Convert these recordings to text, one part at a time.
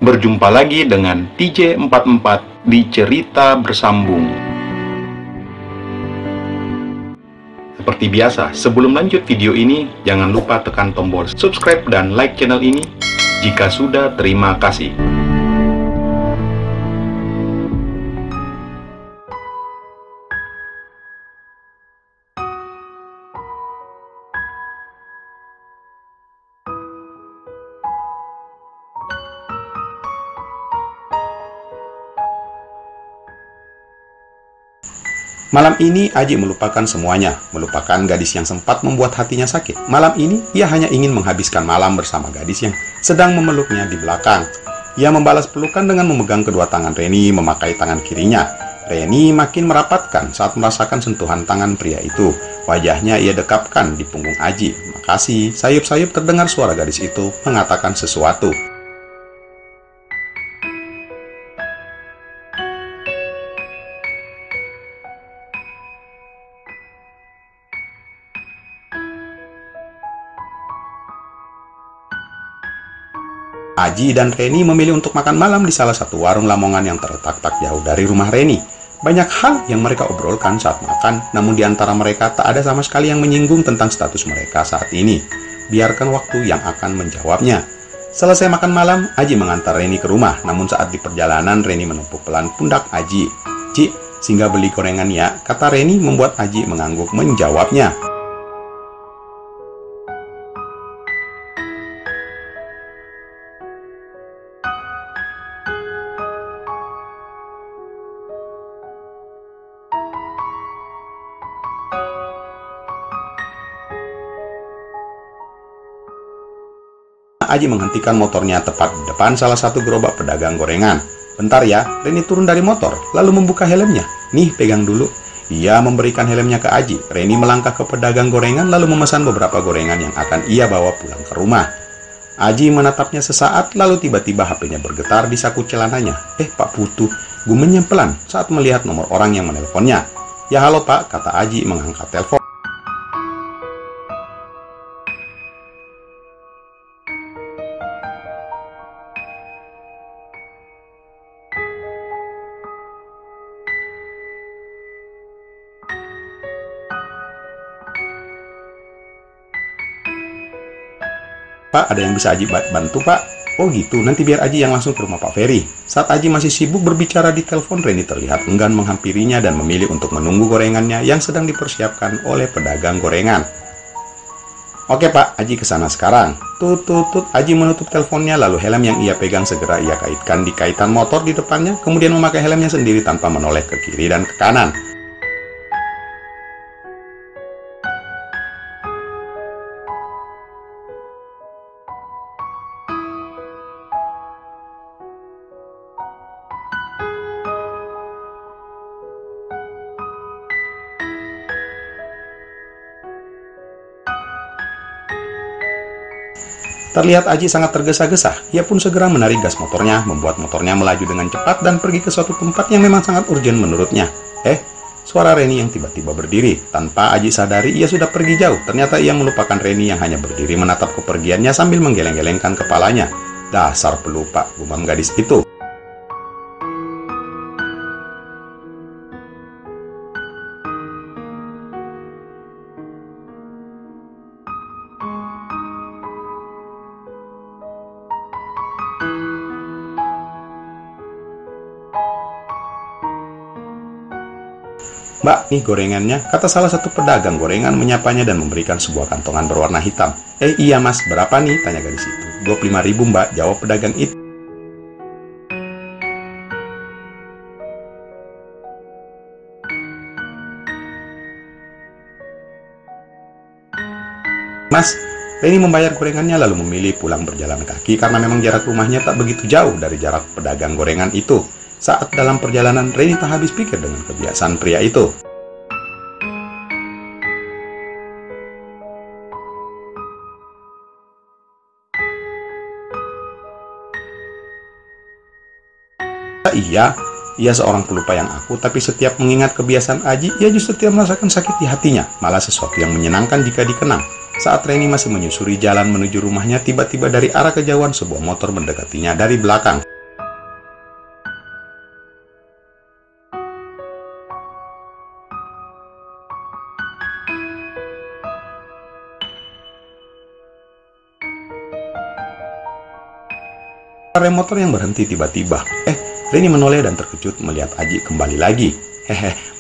Berjumpa lagi dengan TJ44 di Cerita Bersambung. Seperti biasa, sebelum lanjut video ini, jangan lupa tekan tombol subscribe dan like channel ini. Jika sudah, terima kasih. Malam ini Aji melupakan semuanya, melupakan gadis yang sempat membuat hatinya sakit. Malam ini ia hanya ingin menghabiskan malam bersama gadis yang sedang memeluknya di belakang. Ia membalas pelukan dengan memegang kedua tangan Reni memakai tangan kirinya. Reni makin merapatkan saat merasakan sentuhan tangan pria itu. Wajahnya ia dekapkan di punggung Aji. "Makasih." Sayup-sayup terdengar suara gadis itu mengatakan sesuatu. Aji dan Reni memilih untuk makan malam di salah satu warung Lamongan yang terletak tak jauh dari rumah Reni. Banyak hal yang mereka obrolkan saat makan, namun di antara mereka tak ada sama sekali yang menyinggung tentang status mereka saat ini. Biarkan waktu yang akan menjawabnya. Selesai makan malam, Aji mengantar Reni ke rumah, namun saat di perjalanan Reni menepuk pelan pundak Aji. "Ci, singgah beli gorengan ya," kata Reni membuat Aji mengangguk menjawabnya. Aji menghentikan motornya tepat di depan salah satu gerobak pedagang gorengan. "Bentar ya," Reni turun dari motor, lalu membuka helmnya. "Nih, pegang dulu." Ia memberikan helmnya ke Aji. Reni melangkah ke pedagang gorengan lalu memesan beberapa gorengan yang akan ia bawa pulang ke rumah. Aji menatapnya sesaat, lalu tiba-tiba HP-nya bergetar di saku celananya. Pak Putu," gumenya pelan saat melihat nomor orang yang menelponnya. "Ya halo Pak," kata Aji mengangkat telepon. "Pak, ada yang bisa Aji bantu Pak?" "Oh gitu, nanti biar Aji yang langsung ke rumah Pak Ferry." Saat Aji masih sibuk berbicara di telepon, Reni terlihat enggan menghampirinya dan memilih untuk menunggu gorengannya yang sedang dipersiapkan oleh pedagang gorengan. "Oke Pak, Aji kesana sekarang." Tut. Aji menutup teleponnya, lalu helm yang ia pegang segera ia kaitkan di kaitan motor di depannya, kemudian memakai helmnya sendiri tanpa menoleh ke kiri dan ke kanan. Terlihat Aji sangat tergesa-gesa. Ia pun segera menarik gas motornya, membuat motornya melaju dengan cepat dan pergi ke suatu tempat yang memang sangat urgent menurutnya. Suara Reni yang tiba-tiba berdiri. Tanpa Aji sadari, ia sudah pergi jauh. Ternyata ia melupakan Reni yang hanya berdiri menatap kepergiannya sambil menggeleng-gelengkan kepalanya. "Dasar pelupa," gumam gadis itu. "Mbak, nih gorengannya," kata salah satu pedagang gorengan menyapanya dan memberikan sebuah kantongan berwarna hitam. Iya mas, berapa nih?" tanya gadis itu. 25.000 Mbak, jawab pedagang itu. "Mas," Reni membayar gorengannya lalu memilih pulang berjalan kaki karena memang jarak rumahnya tak begitu jauh dari jarak pedagang gorengan itu. Saat dalam perjalanan, Reni tak habis pikir dengan kebiasaan pria itu. Ia seorang pelupa yang aku, tapi setiap mengingat kebiasaan Aji, ia justru tidak merasakan sakit di hatinya, malah sesuatu yang menyenangkan jika dikenang. Saat Reni masih menyusuri jalan menuju rumahnya, tiba-tiba dari arah kejauhan sebuah motor mendekatinya dari belakang. rem motor yang berhenti tiba-tiba. Reni menoleh dan terkejut melihat Aji kembali lagi.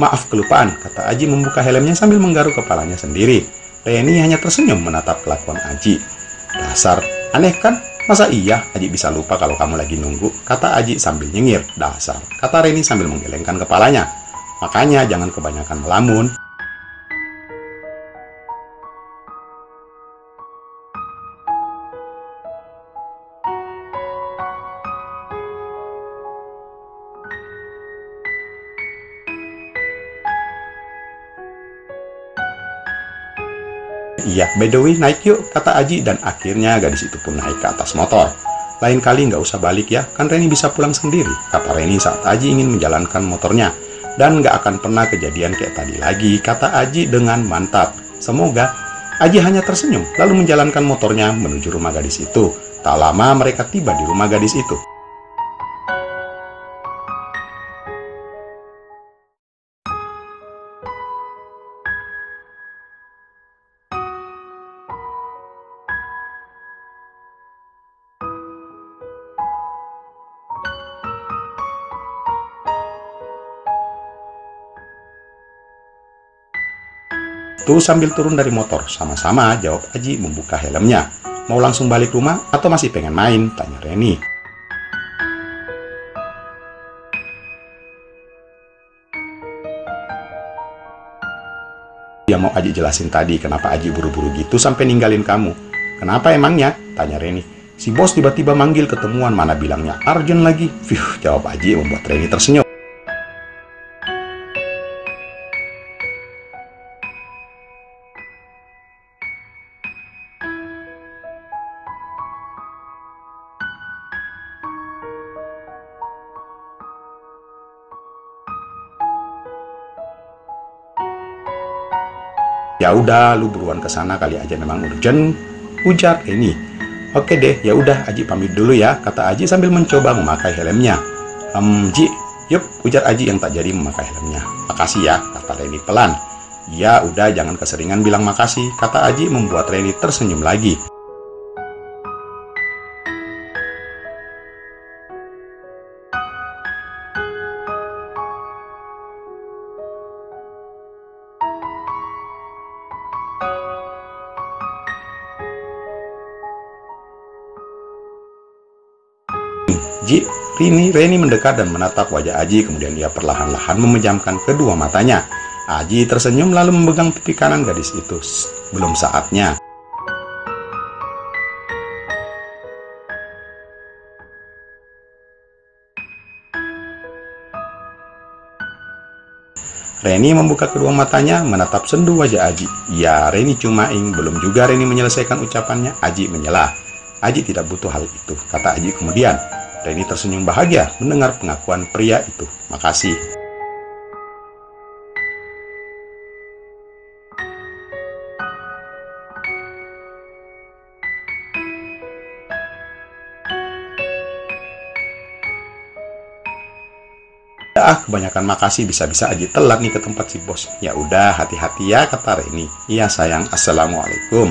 Maaf kelupaan, kata Aji membuka helmnya sambil menggaruk kepalanya sendiri. Reni hanya tersenyum menatap kelakuan Aji. Dasar, aneh kan? Masa iya Aji bisa lupa kalau kamu lagi nunggu? Kata Aji sambil nyengir. Dasar, kata Reni sambil menggelengkan kepalanya. Makanya jangan kebanyakan melamun. Iya, by the way, naik yuk, kata Aji, dan akhirnya gadis itu pun naik ke atas motor. Lain kali nggak usah balik ya, kan Reni bisa pulang sendiri, kata Reni saat Aji ingin menjalankan motornya. Dan nggak akan pernah kejadian kayak tadi lagi, kata Aji dengan mantap. Semoga. Aji hanya tersenyum, lalu menjalankan motornya menuju rumah gadis itu. Tak lama mereka tiba di rumah gadis itu. Tuh sambil turun dari motor, sama-sama jawab Aji membuka helmnya. Mau langsung balik rumah atau masih pengen main? Tanya Reni. Dia mau Aji jelasin tadi kenapa Aji buru-buru gitu sampai ninggalin kamu. Kenapa emangnya? Tanya Reni. Si bos tiba-tiba manggil ketemuan, mana bilangnya urgent lagi. Jawab Aji membuat Reni tersenyum. Ya udah, lu buruan ke sana kali aja memang urgent, ujar Reni. Oke deh, ya udah Aji pamit dulu ya, kata Aji sambil mencoba memakai helmnya. Ji, yup, ujar Aji yang tak jadi memakai helmnya. Makasih ya, kata Reni pelan. Ya udah, jangan keseringan bilang makasih, kata Aji membuat Reni tersenyum lagi. Reni mendekat dan menatap wajah Aji, kemudian ia perlahan-lahan memejamkan kedua matanya. Aji tersenyum lalu memegang pipi kanan gadis itu. Belum saatnya. Reni membuka kedua matanya, menatap sendu wajah Aji. Ya, Reni cuma belum juga Reni menyelesaikan ucapannya, Aji menyela. Aji tidak butuh hal itu, kata Aji kemudian. Reni tersenyum bahagia mendengar pengakuan pria itu. Makasih. Kebanyakan makasih, bisa-bisa Aji telat nih ke tempat si bos. Ya udah, hati-hati ya, kata Reni. Iya sayang, assalamualaikum.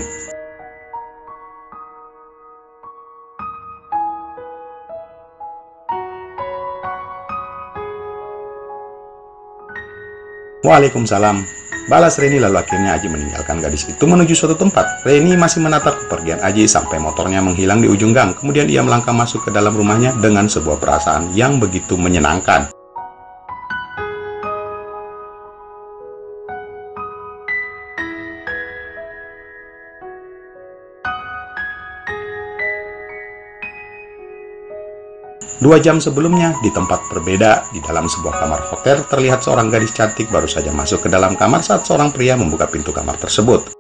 Waalaikumsalam, balas Reni, lalu akhirnya Aji meninggalkan gadis itu menuju suatu tempat. Reni masih menatap kepergian Aji sampai motornya menghilang di ujung gang. Kemudian ia melangkah masuk ke dalam rumahnya dengan sebuah perasaan yang begitu menyenangkan. Dua jam sebelumnya, di tempat berbeda, di dalam sebuah kamar hotel, terlihat seorang gadis cantik baru saja masuk ke dalam kamar saat seorang pria membuka pintu kamar tersebut.